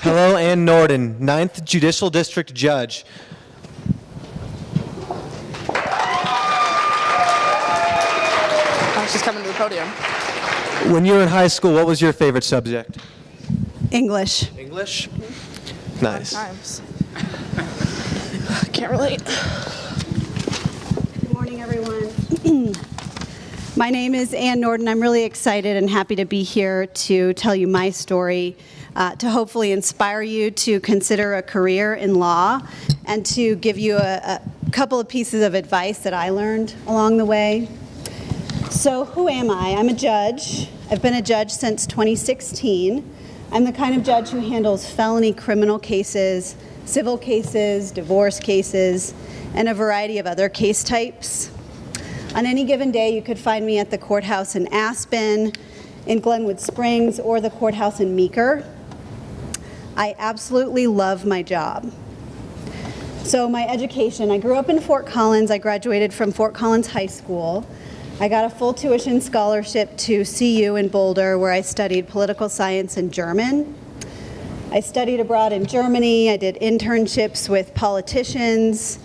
Hello, Ann Nordin, 9th Judicial District Judge. She's coming to the podium. When you were in high school, what was your favorite subject? English. English? Nice. Times. Can't relate. Good morning, everyone. My name is Ann Nordin. I'm really excited and happy to be here to tell you my story, to hopefully inspire you to consider a career in law, and to give you a couple of pieces of advice that I learned along the way. So who am I? I'm a judge. I've been a judge since 2016. I'm the kind of judge who handles felony criminal cases, civil cases, divorce cases, and a variety of other case types. On any given day, you could find me at the courthouse in Aspen, in Glenwood Springs, or the courthouse in Meeker. I absolutely love my job. So my education, I grew up in Fort Collins. I graduated from Fort Collins High School. I got a full tuition scholarship to CU in Boulder, where I studied political science and German. I studied abroad in Germany. I did internships with politicians.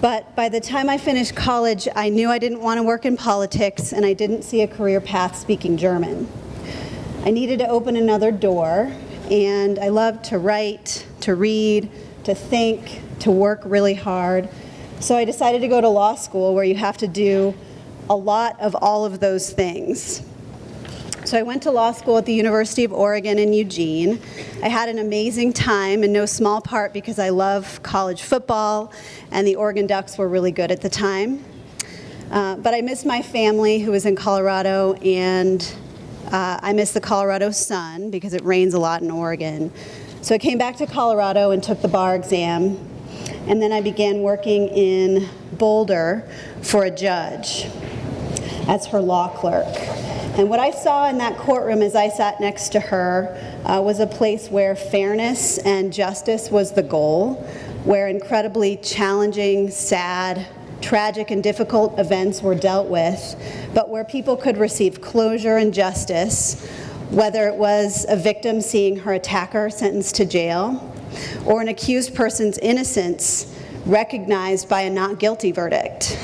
But by the time I finished college, I knew I didn't want to work in politics, and I didn't see a career path speaking German. I needed to open another door, and I loved to write, to read, to think, to work really hard. So I decided to go to law school, where you have to do a lot of all of those things. So I went to law school at the University of Oregon in Eugene. I had an amazing time, in no small part because I love college football, and the Oregon Ducks were really good at the time. But I miss my family, who was in Colorado, and I miss the Colorado sun because it rains a lot in Oregon. So I came back to Colorado and took the bar exam, and then I began working in Boulder for a judge as her law clerk. And what I saw in that courtroom as I sat next to her was a place where fairness and justice was the goal, where incredibly challenging, sad, tragic, and difficult events were dealt with, but where people could receive closure and justice, whether it was a victim seeing her attacker sentenced to jail, or an accused person's innocence recognized by a not guilty verdict.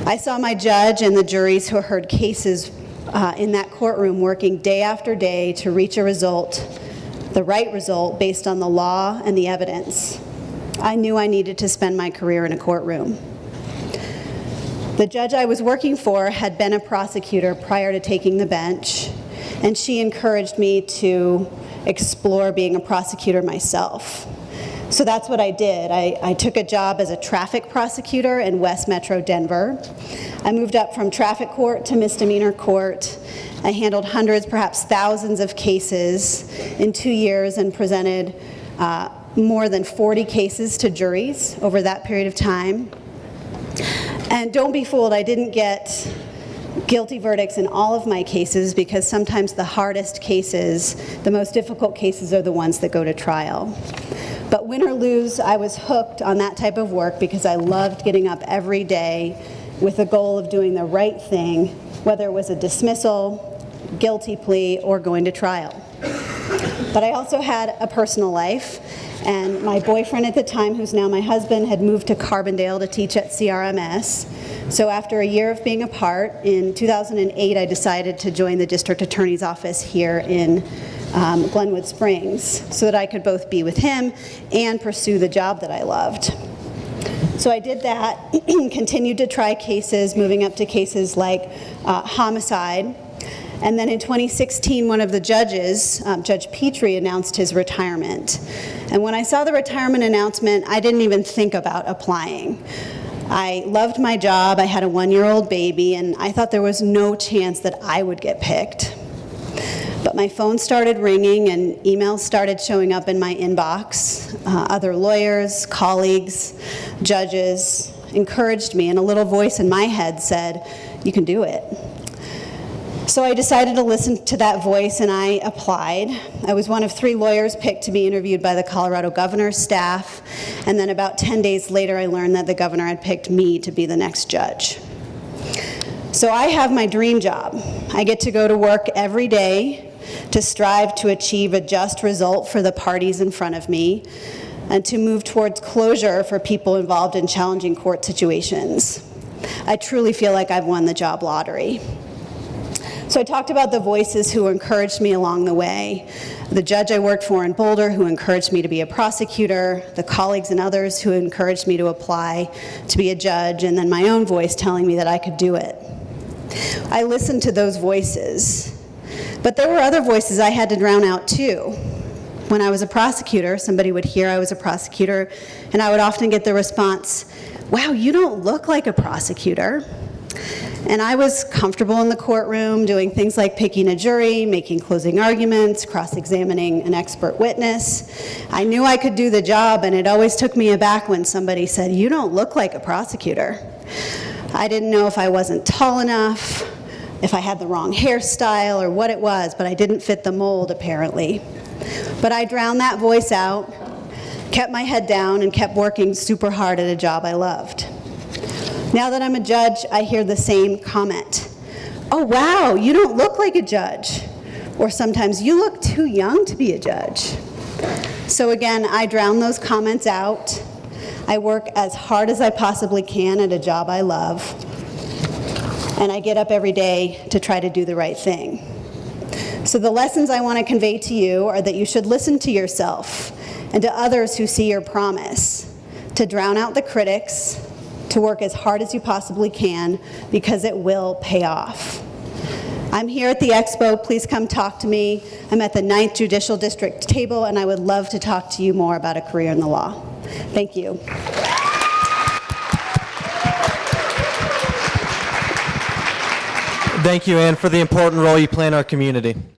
I saw my judge and the juries who heard cases in that courtroom working day after day to reach a result, the right result, based on the law and the evidence. I knew I needed to spend my career in a courtroom. The judge I was working for had been a prosecutor prior to taking the bench, and she encouraged me to explore being a prosecutor myself. So that's what I did. I took a job as a traffic prosecutor in West Metro Denver. I moved up from traffic court to misdemeanor court. I handled hundreds, perhaps thousands of cases in 2 years, and presented more than 40 cases to juries over that period of time. And don't be fooled, I didn't get guilty verdicts in all of my cases, because sometimes the hardest cases, the most difficult cases, are the ones that go to trial. But win or lose, I was hooked on that type of work because I loved getting up every day with the goal of doing the right thing, whether it was a dismissal, guilty plea, or going to trial. But I also had a personal life, and my boyfriend at the time, who's now my husband, had moved to Carbondale to teach at CRMS. So after a year of being apart, in 2008, I decided to join the district attorney's office here in Glenwood Springs, so that I could both be with him and pursue the job that I loved. So I did that, continued to try cases, moving up to cases like homicide. And then in 2016, one of the judges, Judge Petrie, announced his retirement. And when I saw the retirement announcement, I didn't even think about applying. I loved my job. I had a 1-year-old baby, and I thought there was no chance that I would get picked. But my phone started ringing and emails started showing up in my inbox. Other lawyers, colleagues, judges encouraged me, and a little voice in my head said, "You can do it." So I decided to listen to that voice, and I applied. I was one of 3 lawyers picked to be interviewed by the Colorado governor's staff, and then about 10 days later I learned that the governor had picked me to be the next judge. So I have my dream job. I get to go to work every day to strive to achieve a just result for the parties in front of me, and to move towards closure for people involved in challenging court situations. I truly feel like I've won the job lottery. So I talked about the voices who encouraged me along the way. The judge I worked for in Boulder who encouraged me to be a prosecutor, the colleagues and others who encouraged me to apply to be a judge, and then my own voice telling me that I could do it. I listened to those voices, but there were other voices I had to drown out too. When I was a prosecutor, somebody would hear I was a prosecutor, and I would often get the response, "Wow, you don't look like a prosecutor." And I was comfortable in the courtroom doing things like picking a jury, making closing arguments, cross-examining an expert witness. I knew I could do the job, and it always took me aback when somebody said, "You don't look like a prosecutor." I didn't know if I wasn't tall enough, if I had the wrong hairstyle, or what it was, but I didn't fit the mold, apparently. But I drowned that voice out, kept my head down, and kept working super hard at a job I loved. Now that I'm a judge, I hear the same comment. "Oh, wow, you don't look like a judge." Or sometimes, "You look too young to be a judge." So again, I drown those comments out. I work as hard as I possibly can at a job I love. And I get up every day to try to do the right thing. So the lessons I want to convey to you are that you should listen to yourself and to others who see your promise, to drown out the critics, to work as hard as you possibly can, because it will pay off. I'm here at the Expo. Please come talk to me. I'm at the 9th Judicial District table, and I would love to talk to you more about a career in the law. Thank you. Thank you, Ann, for the important role you play in our community.